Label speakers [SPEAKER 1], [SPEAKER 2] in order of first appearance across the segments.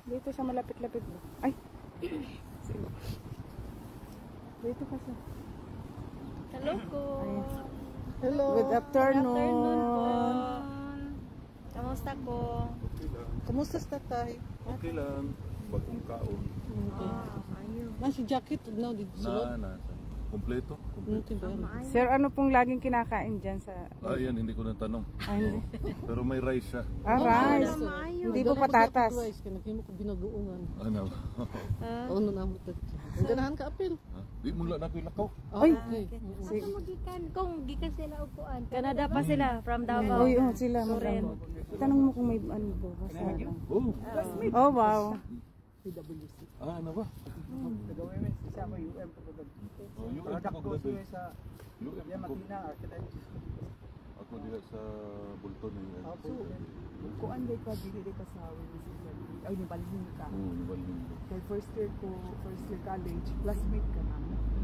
[SPEAKER 1] Dito sa malapit-lapit mo. Ay! Dito ka sa...
[SPEAKER 2] Hello po.
[SPEAKER 1] Hello. Good
[SPEAKER 2] Good
[SPEAKER 1] afternoon.
[SPEAKER 2] afternoon po. Kamusta po?
[SPEAKER 3] Kamusta sa tatay?
[SPEAKER 4] Okay lang. Bagong kaon.
[SPEAKER 2] Ayun.
[SPEAKER 3] Nasi jacket now dito sulod.
[SPEAKER 4] Na. Kompleto. Kompleto.
[SPEAKER 1] Sir, ano pong laging kinakain dyan sa...
[SPEAKER 4] Yan, hindi ko na tanong.
[SPEAKER 1] Ay, hindi.
[SPEAKER 4] Pero may rice siya.
[SPEAKER 1] Ah, rice. Hindi po patatas.
[SPEAKER 3] Kanakimo ko binaguungan.
[SPEAKER 4] Ano?
[SPEAKER 3] Ano na mo ito? Ang ganahan ka apil.
[SPEAKER 4] Di mula na ko ilakaw.
[SPEAKER 1] Ay!
[SPEAKER 2] Sige. Kung gikan sila upuan. Canada pa sila from Davao.
[SPEAKER 1] Uy, sila maganda. Tanong mo kung may ano po.
[SPEAKER 4] Oh.
[SPEAKER 1] Oh, wow.
[SPEAKER 4] Ano ba?
[SPEAKER 5] Sama UM po ko.
[SPEAKER 4] Oh, yung
[SPEAKER 5] Product
[SPEAKER 4] ako
[SPEAKER 5] ko
[SPEAKER 4] gabi.
[SPEAKER 5] sa
[SPEAKER 4] Yung
[SPEAKER 5] Makina Architect.
[SPEAKER 4] ako diha sa Bulton eh.
[SPEAKER 5] Opo. Kuan day ka dili ka sa ay ni balhin ka.
[SPEAKER 4] Oo, nibalhin ko.
[SPEAKER 5] Kay first year college, classmate ka na.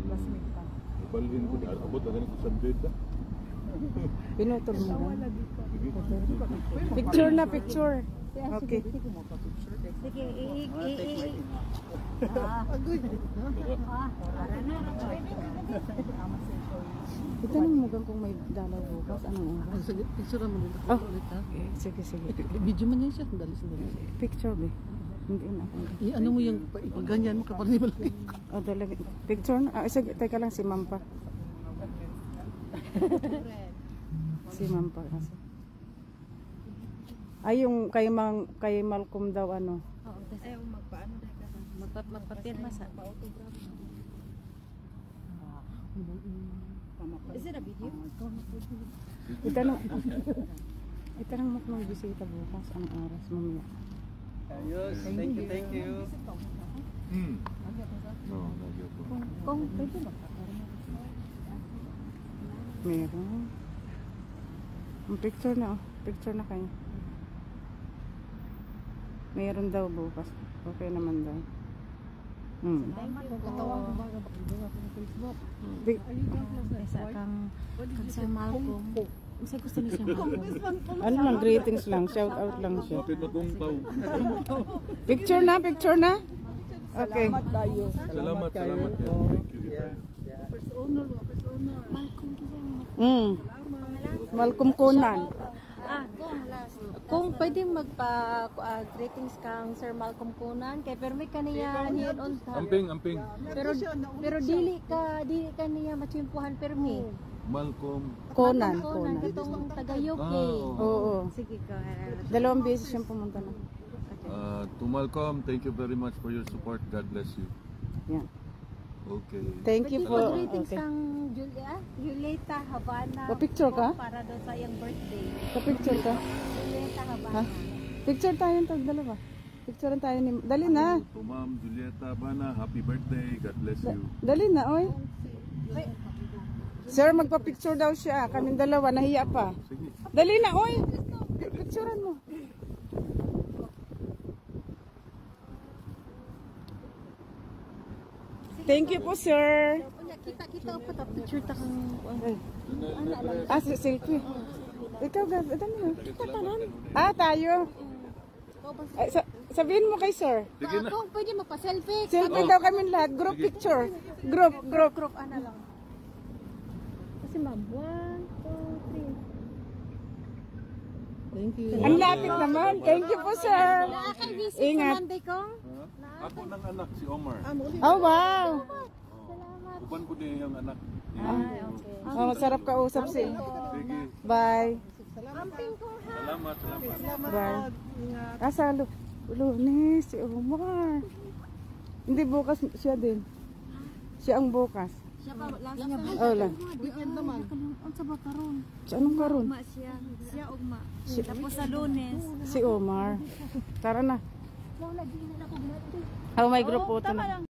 [SPEAKER 5] Classmate ka.
[SPEAKER 4] Nibalhin ko. Abot na ganito sa bed.
[SPEAKER 1] Pinutol mo
[SPEAKER 5] Wala
[SPEAKER 1] na.
[SPEAKER 5] di ka.
[SPEAKER 1] Picture na, picture. Okay.
[SPEAKER 2] Sige,
[SPEAKER 1] Itanong mo gan kung may dalaw bukas. Anong oras?
[SPEAKER 3] Sige, picture mo dito
[SPEAKER 1] Oh.
[SPEAKER 3] ulit ha.
[SPEAKER 1] Sige, sige.
[SPEAKER 3] Video man yan siya, dali sandali.
[SPEAKER 1] Picture, be. Hindi na ako.
[SPEAKER 3] Ano mo yung ipaganyan mo kapag di malaki.
[SPEAKER 1] Oh, talaga. Picture na. Sige, teka lang si Ma'am pa. Si Ma'am pa kasi. Ay, yung kay Malcolm daw ano.
[SPEAKER 2] Oo, kasi magpaano dahil ka. Magpapirma sa pa-autograph. Is it a video?
[SPEAKER 1] Itanong mo kung may bisita bukas. Anong oras mamaya?
[SPEAKER 5] Ayos, thank you.
[SPEAKER 4] No, nagyo ko.
[SPEAKER 2] Kung pwede ba?
[SPEAKER 1] Meron. Ang picture na, oh. Picture na kayo. Meron daw bukas. Okay naman daw.
[SPEAKER 3] Katawang ko baga bakit ako ng Facebook.
[SPEAKER 2] Isa kang Sir Malcolm. Kasi gusto niya siya Malcolm.
[SPEAKER 1] Ano lang, greetings lang. Shout out lang siya.
[SPEAKER 4] Kapit na kong tao.
[SPEAKER 1] Picture na, picture na. Okay.
[SPEAKER 4] Salamat. Thank you.
[SPEAKER 2] Malcolm kasi.
[SPEAKER 1] Malcolm Conan.
[SPEAKER 2] Kung pwede magpa-greetings kang Sir Malcolm Conan kay pero may kaniya niyon on ta.
[SPEAKER 4] Amping.
[SPEAKER 2] Pero dili ka niya machimpuhan permi.
[SPEAKER 4] Malcolm.
[SPEAKER 1] Conan.
[SPEAKER 2] Katong taga UK.
[SPEAKER 1] Oo.
[SPEAKER 2] Sige ko.
[SPEAKER 1] Dalawang beses siyang pumunta na.
[SPEAKER 4] To Malcolm, thank you very much for your support. God bless you.
[SPEAKER 1] Yan.
[SPEAKER 4] Okay.
[SPEAKER 1] Thank you po.
[SPEAKER 2] Greetings
[SPEAKER 1] Okay.
[SPEAKER 2] kang Julieta Habana.
[SPEAKER 1] Pa-picture ka?
[SPEAKER 2] Para doon sa iyang birthday.
[SPEAKER 1] Pa-picture ka?
[SPEAKER 2] Julieta
[SPEAKER 1] Ha?
[SPEAKER 2] Habana.
[SPEAKER 1] Picture tayo ng dalawa. Picture tayo ni... Dali na.
[SPEAKER 4] To Ma'am Julieta Bana, happy birthday. God bless you.
[SPEAKER 1] Dali na, oy. Sir, magpa-picture daw siya. Kaming dalawa, nahiya pa.
[SPEAKER 4] Sige.
[SPEAKER 1] Dali na, oy. Picturean mo. Thank you po, sir.
[SPEAKER 2] Kita pa ta picture ta kang
[SPEAKER 1] Selfie. Ikaw, dali na. Tayo. Ay, sabihin mo kay sir.
[SPEAKER 4] Sige na.
[SPEAKER 2] Kung pwede magpa-selfie.
[SPEAKER 1] Selfie daw kami lahat. Group picture. Group.
[SPEAKER 2] Ano lang. Kasi ma'am, 1, 2, 3.
[SPEAKER 3] Thank you.
[SPEAKER 1] Ang lapit naman. Thank you po, sir.
[SPEAKER 2] Nakaka-visit
[SPEAKER 1] Ingat.
[SPEAKER 2] sa Monday kong.
[SPEAKER 4] Ako ng anak, si Omar.
[SPEAKER 1] Oh, wow.
[SPEAKER 2] Salamat.
[SPEAKER 4] Uban ko din yung anak.
[SPEAKER 2] Ay, okay.
[SPEAKER 1] Oh, masarap kausap si.
[SPEAKER 4] Sige.
[SPEAKER 1] Bye.
[SPEAKER 2] Amping ko ha.
[SPEAKER 4] Salamat.
[SPEAKER 1] Bye. Sa Lunes, si Omar. Hindi bukas siya din. Siya ang bukas.
[SPEAKER 2] Siya pa last niya ba?
[SPEAKER 1] Oh, lang.
[SPEAKER 3] Weekend naman.
[SPEAKER 2] Ang sa bakaron.
[SPEAKER 1] Si anong karon?
[SPEAKER 2] Ugma siya. Siya ugma. Tapos sa Lunes.
[SPEAKER 1] Si Omar. Tara na.
[SPEAKER 2] Wala di na ako.
[SPEAKER 1] Oh, may grupo to na.